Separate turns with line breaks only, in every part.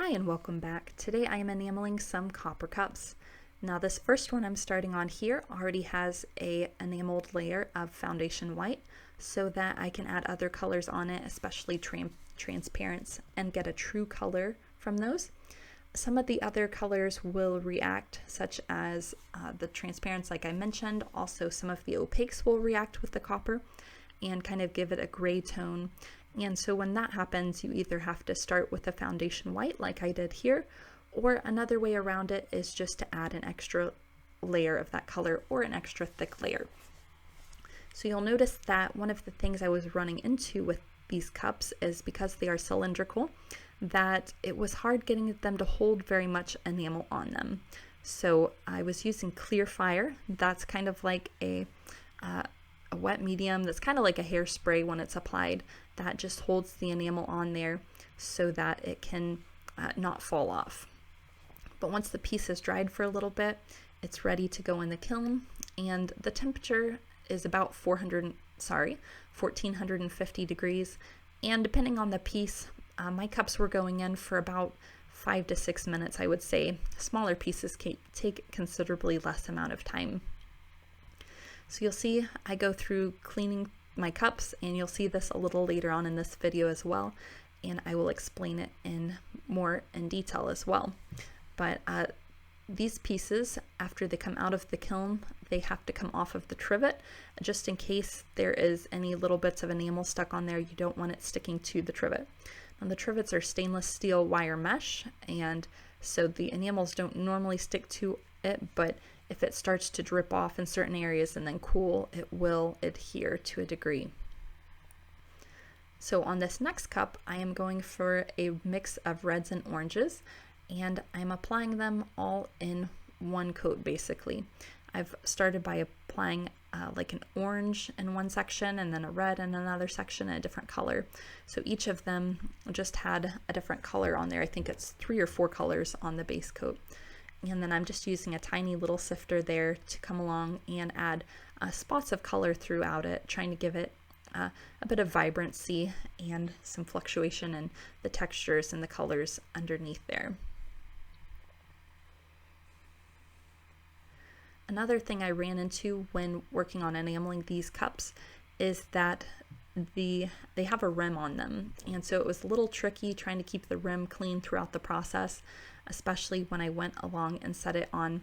Hi and welcome back. Today I am enameling some copper cups. Now this first one I'm starting on here already has a enameled layer of foundation white so that I can add other colors on it, especially transparents, and get a true color from those. Some of the other colors will react, such as the transparents like I mentioned. Also some of the opaques will react with the copper and kind of give it a gray tone. And so when that happens, you either have to start with a foundation white like I did here, or another way around it is just to add an extra layer of that color or an extra thick layer. So you'll notice that one of the things I was running into with these cups is because they are cylindrical, that it was hard getting them to hold very much enamel on them. So I was using clear fire. That's kind of like a wet medium that's kind of like a hairspray when it's applied, that just holds the enamel on there so that it can not fall off. But once the piece is dried for a little bit, it's ready to go in the kiln, and the temperature is about 1450 degrees, and depending on the piece, my cups were going in for about 5 to 6 minutes, I would say. Smaller pieces take considerably less amount of time. So you'll see I go through cleaning my cups, and you'll see this a little later on in this video as well, and I will explain it more in detail as well. But these pieces, after they come out of the kiln, they have to come off of the trivet, just in case there is any little bits of enamel stuck on there. You don't want it sticking to the trivet. Now the trivets are stainless steel wire mesh, and so the enamels don't normally stick to it, but if it starts to drip off in certain areas and then cool, it will adhere to a degree. So on this next cup, I am going for a mix of reds and oranges, and I'm applying them all in one coat basically. I've started by applying like an orange in one section, and then a red in another section, and a different color. So each of them just had a different color on there. I think it's 3 or 4 colors on the base coat. And then I'm just using a tiny little sifter there to come along and add spots of color throughout it, trying to give it a bit of vibrancy and some fluctuation in the textures and the colors underneath there. Another thing I ran into when working on enameling these cups is that they have a rim on them, and so it was a little tricky trying to keep the rim clean throughout the process, especially when I went along and set it on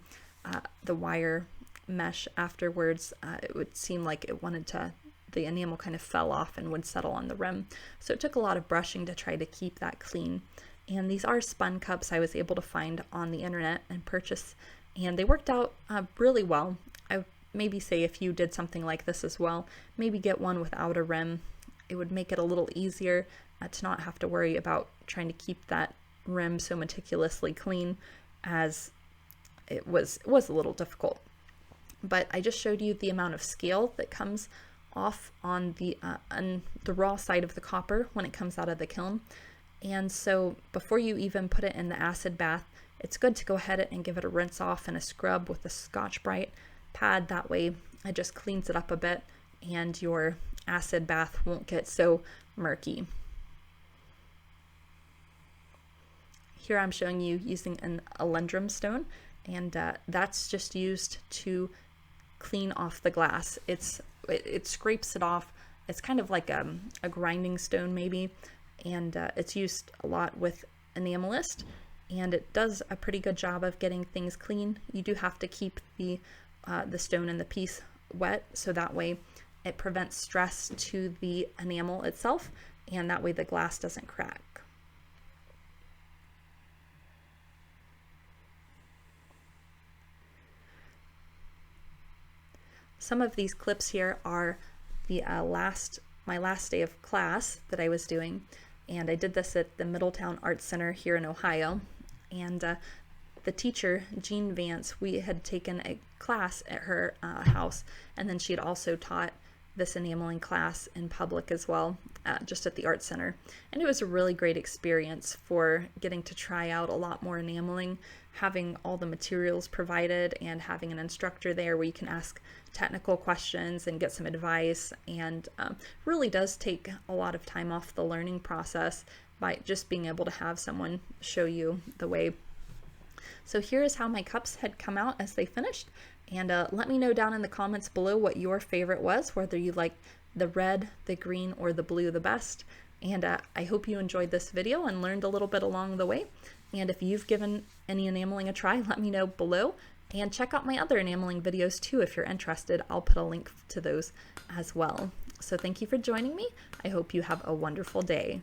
the wire mesh afterwards. It would seem like the enamel kind of fell off and would settle on the rim. So it took a lot of brushing to try to keep that clean. And these are spun cups I was able to find on the internet and purchase, and they worked out really well. I maybe say if you did something like this as well, maybe get one without a rim. It would make it a little easier to not have to worry about trying to keep that rim so meticulously clean, as it was a little difficult. But I just showed you the amount of scale that comes off on the raw side of the copper when it comes out of the kiln. And so before you even put it in the acid bath, it's good to go ahead and give it a rinse off and a scrub with a Scotch-Brite pad. That way it just cleans it up a bit and your acid bath won't get so murky. Here I'm showing you using an alendrum stone, and that's just used to clean off the glass. It scrapes it off. It's kind of like a grinding stone maybe, and it's used a lot with enamelists, and it does a pretty good job of getting things clean. You do have to keep the stone and the piece wet, so that way it prevents stress to the enamel itself, and that way the glass doesn't crack. Some of these clips here are the my last day of class that I was doing, and I did this at the Middletown Art Center here in Ohio. And the teacher, Jean Vance, we had taken a class at her house, and then she had also taught this enameling class in public as well, just at the art center. And it was a really great experience for getting to try out a lot more enameling, having all the materials provided, and having an instructor there where you can ask technical questions and get some advice. And really does take a lot of time off the learning process by just being able to have someone show you the way. So here is how my cups had come out as they finished, and let me know down in the comments below what your favorite was, whether you like the red, the green, or the blue the best. And I hope you enjoyed this video and learned a little bit along the way. And if you've given any enameling a try, let me know below. And check out my other enameling videos too if you're interested. I'll put a link to those as well. So thank you for joining me. I hope you have a wonderful day.